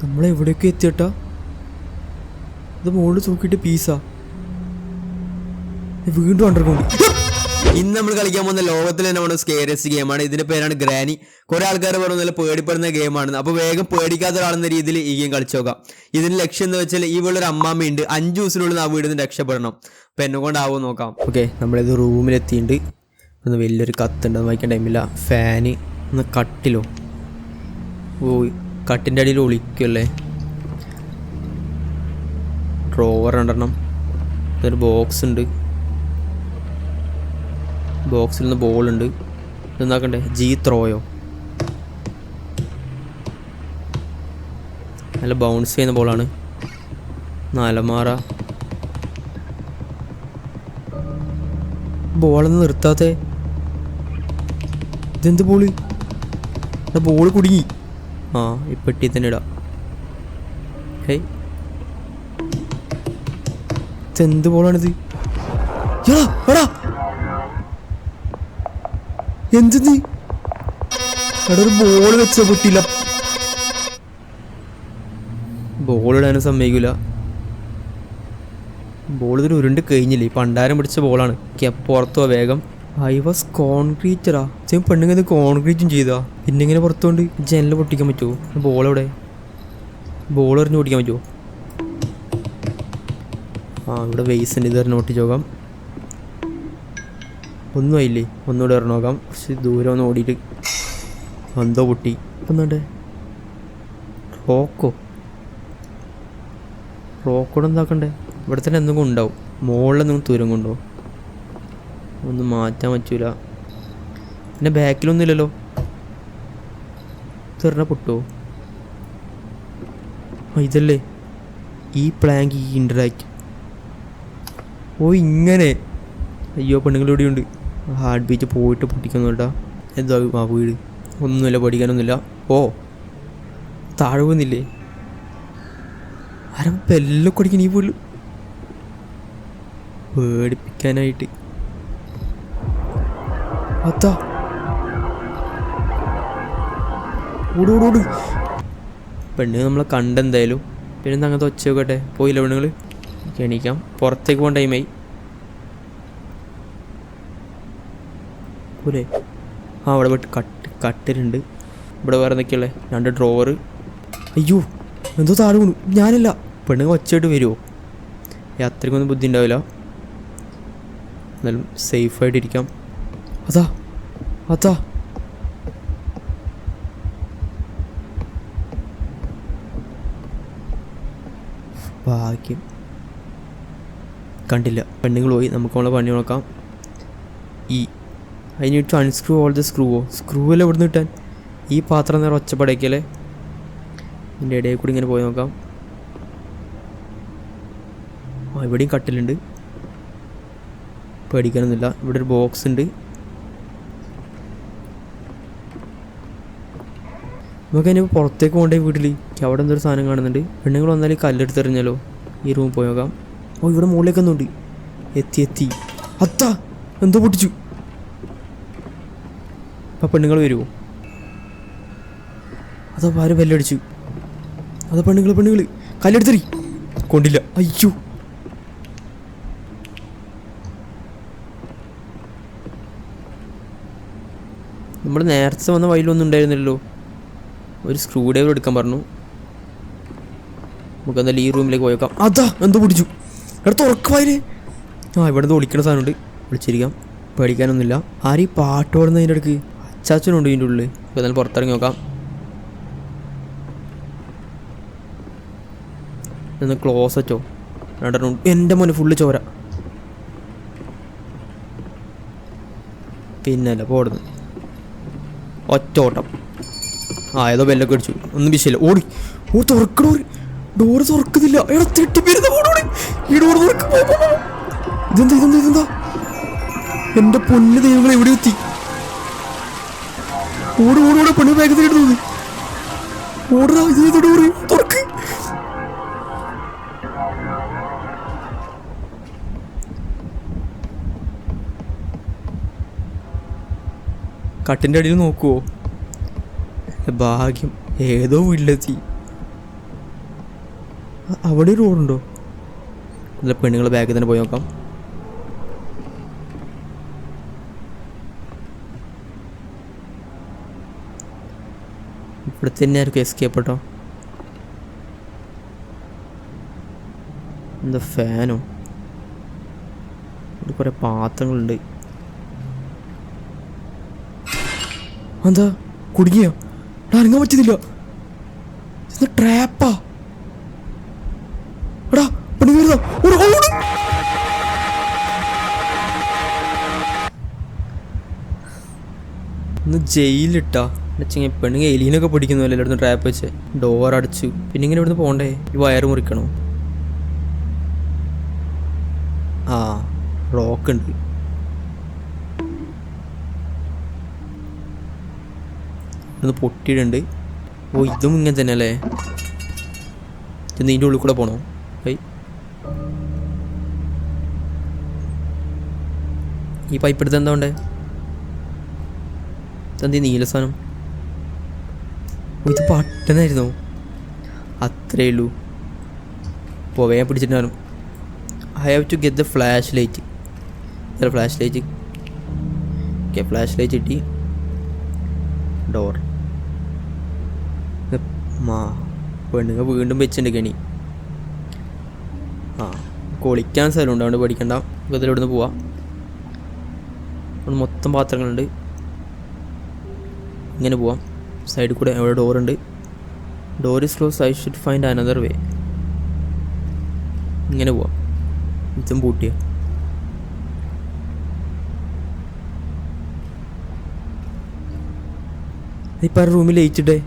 നമ്മളെവിടെയൊക്കെ എത്തിയട്ടാ? ഇത് മുകളിൽ തൂക്കിയിട്ട് പീസാ വീണ്ടും അണ്ടർഗ്രൗണ്ട്. ഇന്ന് നമ്മൾ കളിക്കാൻ പോകുന്ന ലോകത്തിൽ തന്നെ പോകുന്ന സ്കേറിയസ്റ്റ് ഗെയിമാണ്. ഇതിന്റെ പേരാണ് ഗ്രാനി. കുറെ ആൾക്കാർ പറഞ്ഞു നല്ല പേടിപ്പെടുന്ന ഗെയിമാണ്. അപ്പോൾ വേഗം പേടിക്കാത്ത ഒരാളെന്ന രീതിയിൽ ഈ ഗെയിം കളിച്ചു നോക്കാം. ഇതിന്റെ ലക്ഷ്യം എന്ന് വെച്ചാൽ ഈ വീട്ടിലൊരു അമ്മാമ്മയുണ്ട്. 5 ദിവസത്തിനുള്ളിൽ ആ വീടിൽ നിന്ന് രക്ഷപ്പെടണം. അപ്പം എന്നെ കൊണ്ടാവുമോ നോക്കാം. ഓക്കെ, നമ്മളിത് റൂമിലെത്തിയിട്ടുണ്ട്. ഒന്ന് വലിയൊരു കത്തുണ്ട്, അത് വായിക്കാൻ ടൈമില്ല. ഫാന് ഒന്ന് കട്ടിലോ, ഓ കട്ടിൻ്റെ അടിയിൽ ഒളിക്കുമല്ലേ. ഡ്രോവർ രണ്ടെണ്ണം, ഒരു ബോക്സ് ഉണ്ട്, ബോക്സിൽ നിന്ന് ബോളുണ്ട്. ഇതെന്താക്കണ്ടേ? ത്രോയോ, നല്ല ബൗൺസ് ചെയ്യുന്ന ബോളാണ്. അലമാറ, ബോളൊന്നും നിർത്താത്തേ. ഇതെന്ത് ബോള്? ബോള് കുടുങ്ങി. ആ, ഈ പെട്ടി തന്നെ ഇടാം. ഹേയ്, ഇതെന്ത് ബോളാണിത്? എടാ എന്ത് എടാ, ഒരു ബോള് വെച്ച പൊട്ടിയില്ല. ബോൾ ഇടാനും സമ്മതിക്കില്ല. ബോൾ ഇതിൽ ഉരുണ്ട് കഴിഞ്ഞില്ലേ. പണ്ടാരം പിടിച്ച ബോളാണ്. പുറത്തോ വേഗം. ഐ വാസ് കോൺക്രീറ്ററാ. പെണ്ണുങ്ങൾ കോൺക്രീറ്റും ചെയ്താ പിന്നെ ഇങ്ങനെ പുറത്തോണ്ട് ജനൽ പൊട്ടിക്കാൻ പറ്റുമോ? ബോളെവിടെ? ബോൾ എറിഞ്ഞ് പൊട്ടിക്കാൻ പറ്റുമോ? ആ, ഇവിടെ വെയ്സുണ്ട്. ഇത് എറിഞ്ഞ് പൊട്ടിച്ച് നോക്കാം. ഒന്നും ആയില്ലേ. ഒന്നുകൂടെ എറിഞ്ഞ് നോക്കാം. കുറച്ച് ദൂരം ഒന്ന് ഓടിയിട്ട് എന്തോ പൊട്ടി. ഒന്നുണ്ട് റോക്കോടെ എന്താക്കണ്ടേ? ഇവിടെ തന്നെ എന്തെങ്കിലും ഉണ്ടാവും. മുകളിലെന്തെങ്കിലും തുരം കൊണ്ടോ? ഒന്നും മാറ്റാൻ പറ്റൂല. പിന്നെ ബാക്കിലൊന്നും ഇല്ലല്ലോ. തെറിഞ്ഞ പൊട്ടുമോ? ഇതല്ലേ ഈ പ്ലാങ്ക്, ഈ ഇൻട്രാക്ട്. ഓ ഇങ്ങനെ. അയ്യോ, പെണ്ണുങ്ങളിവിടെ ഉണ്ട്. ഹാർട്ട് ബീറ്റ് പോയിട്ട് പൊട്ടിക്കുന്നു കേട്ടോ. എന്താ ആ വീട്? ഒന്നുമില്ല, പഠിക്കാനൊന്നുമില്ല. ഓ, താഴെ പോകുന്നില്ലേ? ആരും ബെല്ലൊക്കെ അടിക്കണം ഈ വീട്ടിൽ പേടിപ്പിക്കാനായിട്ട്. അതാ ഓടോടോട്. പെണ്ണ് നമ്മളെ കണ്ടെന്തായാലും. പിന്നെ അങ്ങനത്തെ ഒച്ച നോക്കട്ടെ. പോയില്ല പെണ്ണുങ്ങൾ. എണീക്കാം. പുറത്തേക്ക് പോകാൻ ടൈമായി. പോലെ ആ, അവിടെ പോയിട്ട് കട്ടിലുണ്ട്. ഇവിടെ വേറെ എന്തൊക്കെയല്ലേ? 2 ഡ്രോവർ. അയ്യോ, എന്തോ താഴെ വീണു. ഞാനല്ല. പെണ്ണുങ്ങൾ ഒച്ചയായിട്ട് വരുമോ? അത്രയ്ക്കൊന്നും ബുദ്ധി ഉണ്ടാവില്ല. എന്നാലും സേഫായിട്ടിരിക്കാം. അതാ ഭാഗ്യം. കണ്ടില്ല. പെണ്ണുങ്ങൾ പോയി. നമുക്ക് നമ്മളെ പണി നോക്കാം. I need to unscrew all the screw അല്ല ഇവിടെ നിന്ന് കിട്ടാൻ. ഈ പാത്രം നേരെ ഒച്ചപ്പടയ്ക്കല്ലേ. ഇതിൻ്റെ ഇടയിൽ കൂടി ഇങ്ങനെ പോയി നോക്കാം. ഇവിടെയും കട്ടിലുണ്ട്. പേടിക്കാനൊന്നുമില്ല. ഇവിടെ ഒരു ബോക്സ് ഉണ്ട്. നമുക്ക് അതിന് പുറത്തേക്ക് പോകണ്ടേ വീട്ടിൽ. അവിടെ എന്തൊരു സാധനം കാണുന്നുണ്ട്. പെണ്ണുങ്ങൾ വന്നാൽ കല്ലെടുത്തെറിഞ്ഞാലോ. ഈ റൂം പോയി നോക്കാം. ഇവിടെ മുകളിലേക്ക് ഒന്നുണ്ട്. എത്തി. അത്താ, എന്തോ പൊട്ടിച്ചു. അപ്പം പെണ്ണുങ്ങൾ വരുമോ? അതോ ആരും ബെല്ലടിച്ചു. അതോ പെണ്ണുങ്ങൾ കല്ലെടുത്തെറി. കൊണ്ടില്ല. അയ്യോ, നമ്മൾ നേരത്തെ വന്ന വഴിയിലൊന്നും ഉണ്ടായിരുന്നില്ലല്ലോ. ഒരു സ്ക്രൂ ഡ്രൈവർ എടുക്കാൻ പറഞ്ഞു. നമുക്ക് എന്തായാലും ഈ റൂമിലേക്ക് പോയേക്കാം. അതാ എന്തോ പൊടിച്ചു. ഇവിടെ തുറക്കുവായില്ലേ. ഇവിടെ നിന്ന് ഒളിക്കണ സാധനമുണ്ട്. വിളിച്ചിരിക്കാം. പേടിക്കാനൊന്നുമില്ല. ആരും ഈ പാട്ട് പാടുന്നതിൻ്റെ ഇടയ്ക്ക് അച്ചാച്ചനുണ്ട് ഇതിൻ്റെ ഉള്ളിൽ. ഇപ്പോൾ എന്തായാലും പുറത്തിറങ്ങി നോക്കാം. ഒന്ന് ക്ലോസറ്റോ 2 എൻ്റെ മോനെ ഫുള്ള് ചോര. പിന്നല്ല പോടുന്നു. ഒറ്റ ഓട്ടം. ഏതോ ബെല്ലൊക്കെ അടിച്ചു. ഒന്നും വിഷയമില്ല. ഓടി തുറക്കണോ? ഡോറ് തുറക്കുന്നില്ല. ഈ ഡോറ് തുറക്കും. ഇതെന്താ? എൻ്റെ പൊന്ന് ദൈവങ്ങൾ എവിടെ എത്തി? ഓട് പെണ്ണ് വേഗത്തിൽ ഇടുന്നത്. ഓടാ, ഇത് ഡോറ് തുറക്ക്. കട്ടിൻ്റെ അടിയിൽ നോക്കുവോ? ഭാഗ്യം, ഏതോ വീട്ടിലെത്തി. അവിടെ ഒരു റോഡുണ്ടോ? അല്ല, പെണ്ണുങ്ങൾ ബാക്കിൽ തന്നെ പോയി നോക്കാം. ഇവിടെ തന്നെ ആയിരിക്കും എസ്കേപ്പ് കേട്ടോ. എന്താ ഫാനോ? ഇവിടെ കുറേ പാത്രങ്ങളുണ്ട്. എന്താ കുടുങ്ങിയോ? ഇറങ്ങാൻ പറ്റുന്നില്ല. ട്രാപ്പാ എടാ, പെണ്ണു വരുന്നോ? ഒന്ന് ജയിലിട്ടാ വെച്ചെങ്കിൽ പെണ്ണുങ്ങൾ എലീനൊക്കെ പിടിക്കുന്നുവല്ലോ ഇവിടുന്ന് ട്രാപ്പ് വെച്ച്. ഡോർ അടച്ചു. പിന്നെ ഇങ്ങനെ ഇവിടുന്ന് പോകണ്ടേ? ഈ വയറ് മുറിക്കണോ? ആ, റോക്ക് ഉണ്ട്. ഇവിടുന്ന് പൊട്ടിയിട്ടുണ്ട്. ഓ, ഇതും ഇങ്ങനെ തന്നെ അല്ലേ? ഇതിൻ്റെ ഉള്ളിൽ കൂടെ പോകണോ? ഈ പൈപ്പ് എടുത്ത് എന്താ ഉണ്ടേ? ഇതെന്തി നീല സാധനം? ഇത് പട്ടനായിരുന്നോ? അത്രേ ഉള്ളൂ. പോവേ പിടിച്ചിട്ടുണ്ടായിരുന്നു. I have to get the flash light. Flash light. Okay, flash light കിട്ടി. ഡോർ. പെണ്ണുങ്ങൾ വീണ്ടും വെച്ചിട്ടുണ്ട് കെണി. ആ, കുളിക്കാൻ സ്ഥലമുണ്ട്, അതുകൊണ്ട് പേടിക്കണ്ട. ഇതിലിവിടുന്ന് പോവാം. അവിടെ മൊത്തം പാത്രങ്ങളുണ്ട്. ഇങ്ങനെ പോവാം. സൈഡിൽ കൂടെ അവിടെ ഡോറുണ്ട്. Door is close. I should find another way. ഇങ്ങനെ പോവാം. ഇതും പൂട്ടിയ. ഇപ്പം റൂമിൽ ലയിച്ചിട്ടേ.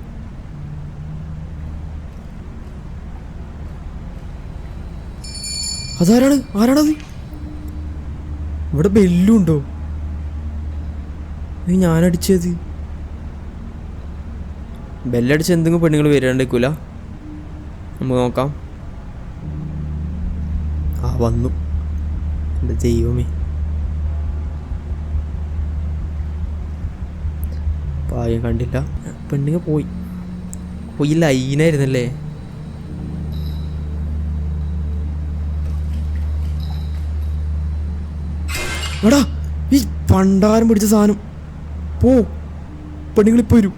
അതാരാണ്? ആരാണത്? ഇവിടെ ബെല്ലുണ്ടോ? ഞാനടിച്ചത്. ബെല്ലടിച്ച് എന്തെങ്കിലും പെണ്ണുങ്ങൾ വരാണ്ടിരിക്കൂല. നമുക്ക് നോക്കാം. ആ, വന്നു. എൻ്റെ ദൈവമേ, പായം കണ്ടില്ല. പെണ്ണുങ്ങൾ പോയി ലൈനായിരുന്നല്ലേ? എടാ, ഈ പണ്ടാരം പിടിച്ച സാധനം പോ. പെണ്ണുങ്ങളിപ്പോ വരും.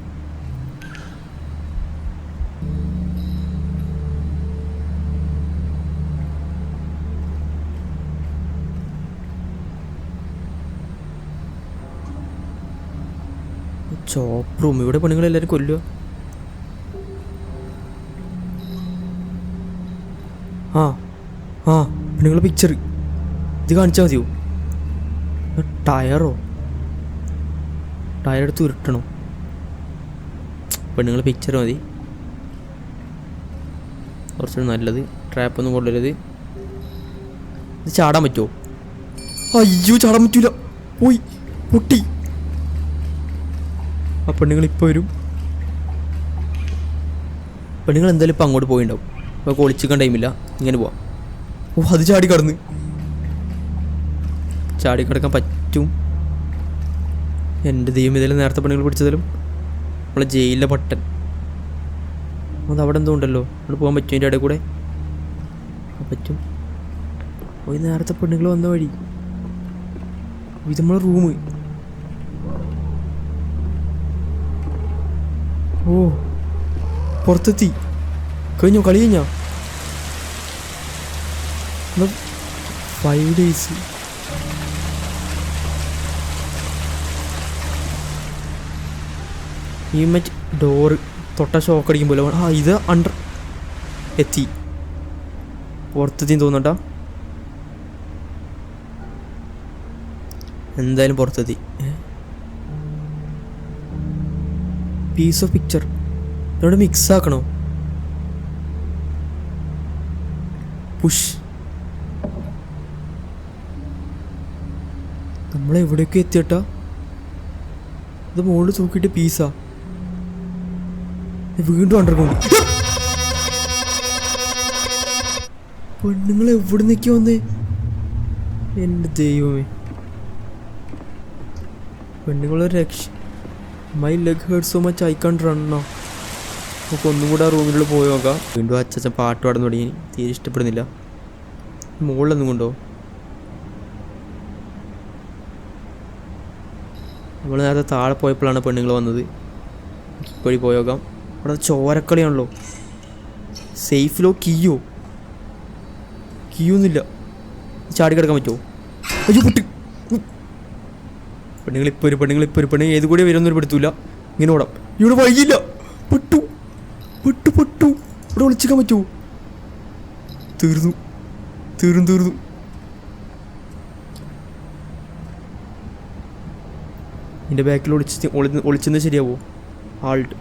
ചോപ്പ് റൂം. ഇവിടെ പെണ്ണുങ്ങളെല്ലാവരും കൊല്ലുക. ആ പെണ്ണുങ്ങളെ പിക്ചർ ഇത് കാണിച്ചാൽ മതിയോ? ടയറോ? ടയർ എടുത്ത് ഉരുട്ടണോ? പെണ്ണുങ്ങളെ പിക്ചർ മതി. കുറച്ചുകൂടി നല്ലത്. ട്രാപ്പൊന്നും കൊള്ളരുത്. ഇത് ചാടാൻ പറ്റുമോ? അയ്യോ, ചാടാൻ പറ്റൂല. പോയി പൊട്ടി. ആ പെണ്ണുങ്ങൾ ഇപ്പോൾ വരും. പെണ്ണുങ്ങൾ എന്തായാലും ഇപ്പം അങ്ങോട്ട് പോയിണ്ടാവും. അപ്പോൾ കൊളിച്ചിക്കാൻ ടൈമില്ല. ഇങ്ങനെ പോവാം. ഓ, അത് ചാടി കടന്ന്. ചാടി കിടക്കാൻ പറ്റും. എൻ്റെ ദൈവം, ഇതെല്ലാം നേരത്തെ പെണ്ണുങ്ങൾ പിടിച്ചതിലും നമ്മളെ ജയിലിലെ പട്ടൻ. അത് അവിടെ എന്തോ ഉണ്ടല്ലോ. അവിടെ പോകാൻ പറ്റും. അതിൻ്റെ ഇടയിൽ കൂടെ പറ്റും. പോയി നേരത്തെ പെണ്ണുങ്ങൾ വന്ന വഴി. ഇത് നമ്മളെ റൂം. ഓ, പുറത്തെത്തി. കഴിഞ്ഞോ? കളി കഴിഞ്ഞോ? 5 days. ഈ മറ്റ് ഡോറ് തൊട്ട ഷോക്ക് അടിക്കുമ്പോൾ ഇത് അണ്ടർ എത്തി. പുറത്തെത്തി തോന്നട്ടാ. എന്തായാലും പുറത്തെത്തി. പീസ് ഓഫ് പിക്ചർ ഇവിടെ മിക്സ് ആക്കണോ? പുഷ്. നമ്മളെവിടെയൊക്കെ എത്തിയട്ടാ. ഇത് മുകളിൽ തൂക്കിയിട്ട് പീസാ. വീണ്ടും അണ്ടർഗ്രൗണ്ട്. പെണ്ണുങ്ങൾ എവിടെ നിൽക്കി വന്നേ? എൻ്റെ ദൈവമേ, പെണ്ണുങ്ങളൊരു രക്ഷ. My leg hurt so much I can't run now. നമുക്ക് ഒന്നും കൂടെ ആ റൂമിനുള്ളിൽ പോയി നോക്കാം. വീണ്ടും അച്ഛൻ പാട്ട് പാടാൻ തുടങ്ങി. തീരെ ഇഷ്ടപ്പെടുന്നില്ല. മുകളിലൊന്നും കൊണ്ടോ? നമ്മൾ നേരത്തെ താഴെ പോയപ്പോഴാണ് പെണ്ണുങ്ങൾ വന്നത്. ഇപ്പോഴി പോയി നോക്കാം. അവിടെ ചോരക്കളിയാണല്ലോ. സേഫിലോ കീയോ ഒന്നുമില്ല. ചാടി കിടക്കാൻ പറ്റുമോ? അയ്യോ പൊട്ടി. പെണ്ണുങ്ങൾ ഏത് കൂടി വരുമെന്നൊരു പെടുത്തൂല. ഇങ്ങനെ ഓടാം. ഇവിടെ വഴിയില്ല. പൊട്ടു ഇവിടെ ഒളിച്ചിക്കാൻ പറ്റുമോ? തീർന്നു. എൻ്റെ ബാക്കിൽ ഒളിച്ചെന്ന് ശരിയാവോ? ആൾട്ട്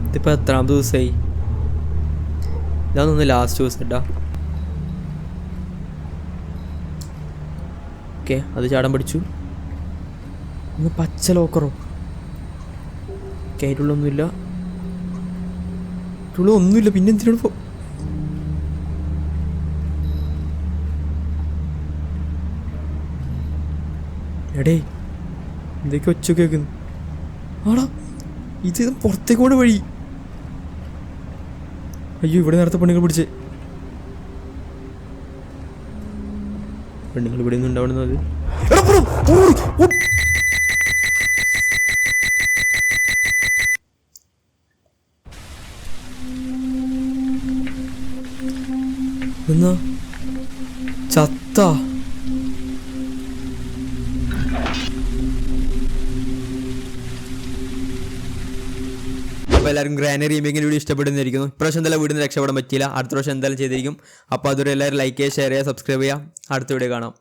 ഇതിപ്പോൾ എത്രാമത്തെ ദിവസമായി? ഇതാണെന്ന് ലാസ്റ്റ് ദിവസം കേട്ടാ. ഓക്കെ, അത് ചാടാൻ പഠിച്ചു. ഒന്ന് പച്ച ലോക്കറോ? അതിലുള്ളൊന്നുമില്ല. പിന്നെ എന്തിനാണ് ഇപ്പോൾ? എടേ എന്തൊക്കെ ഒച്ച കേൾക്കുന്നു? ആടാ ഇത് പുറത്തേക്കോട് വഴി. അയ്യോ ഇവിടെ നേരത്തെ പെണ്ണുങ്ങൾ പിടിച്ചേ. പെണ്ണുങ്ങൾ ഇവിടെ ഒന്നും ഉണ്ടാവുന്നത്. എന്നാ ചത്ത. അപ്പോൾ എല്ലാവരും ഗ്രാനി റീമേക്കിൻ്റെ വീഡിയോ ഇഷ്ടപ്പെടുന്നതായിരിക്കുന്നു. ഇപ്രാവശ്യം എന്തായാലും വീടിന് രക്ഷപ്പെടാൻ പറ്റിയില്ല. അടുത്ത പ്രാവശ്യം എന്തായാലും ചെയ്തിരിക്കും. അപ്പോൾ അതുവരെ എല്ലാവരും ലൈക്ക് ചെയ്യുക, ഷെയർ ചെയ്യുക, സബ്സ്ക്രൈബ് ചെയ്യുക. അടുത്ത വീഡിയോ കാണാം.